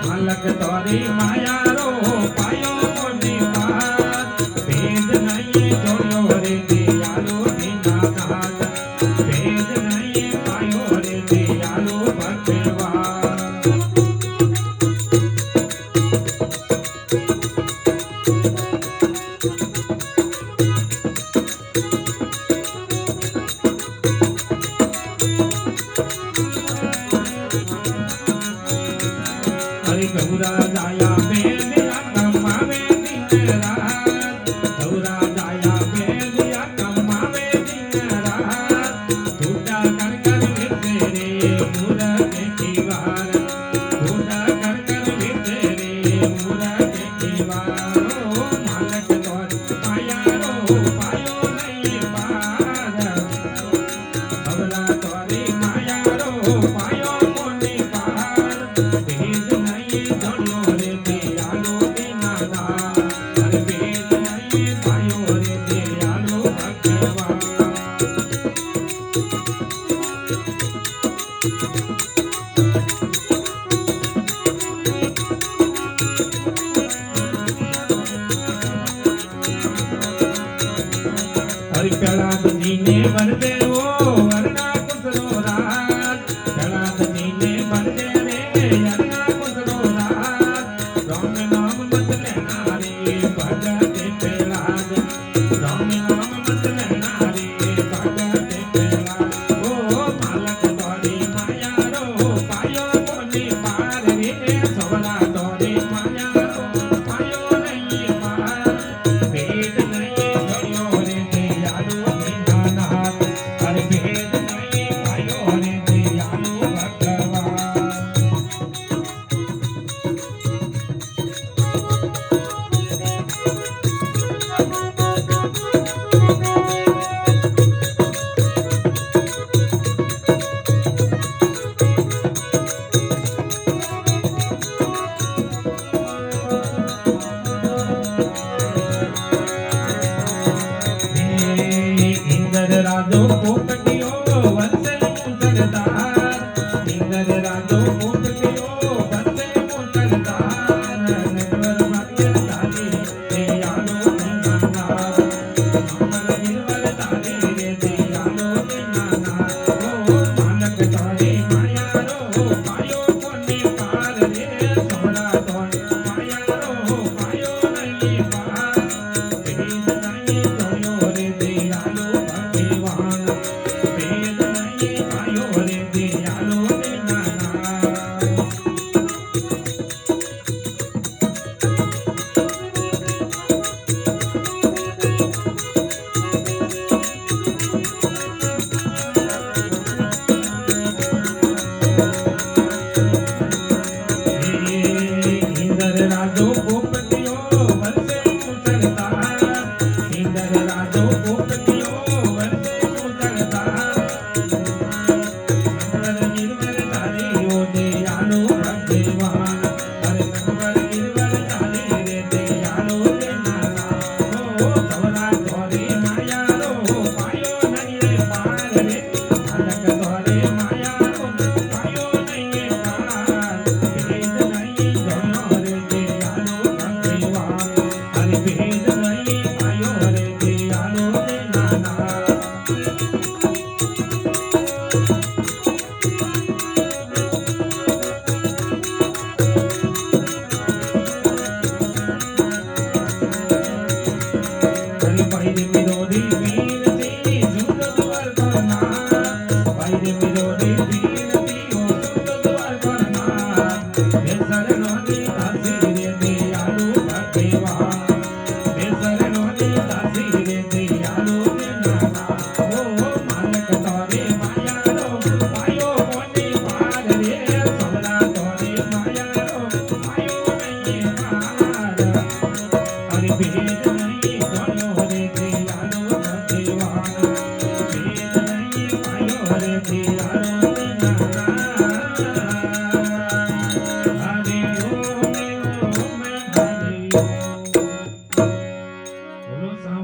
માલક તારી માયા રો પાયો કોની પાર ભેદ નહીં જોયો રે દિયાલો દીનાનાથ ભેદ નહીં પાયો રે દિયાલો ભગવાન हरि गौरा जाया बेलिया कमावे दिन रात गौरा जाया बेलिया कमावे दिन रात टूटा कर कर तेरे मुरके की वार टूटा कर कर तेरे मुरके की वार ओ मालक तोर माया रो पायो नहीं पार अवला तोरी माया रो पायो कोनी पार भेद नहीं जोड़ो रे दियालो दीनानाथ अरे भेद नहीं पायो रे दियालो भगवान हरि प्याला दीने वर दे ओ वरना कुसरो रात प्याला दीने वर दे रे वरना कुसरो रात राम नाम मत लेना रे भगते पेलाद राम नाम मत लेना रे भगते पेलाद ओ मालक तोरी माया रो पायो कोनी पार रे सवला तोरी माया रो पायो नहीं पार भेद नहीं जोड़ो रे दियालो दीनानाथ अरे भेद नहीं पायो रे दियालो भगवान इंद्र राजो पोपटियो वंदे मुसलदार इंद्र राजो पोपटियो वंदे मुसलदार नटवर मध्य ताली दियालो दीनानाथ अमर गिरवर ताली रे दियालो दीनानाथ ओ मालक तारी माया रो पायो कोनी पार रे सोना तोर माया रो पायो नहीं पार भेद नहीं जोयो रे दियालो भगवान भेद नहीं पायो रे दियालो दीनानाथ इंद्र राजो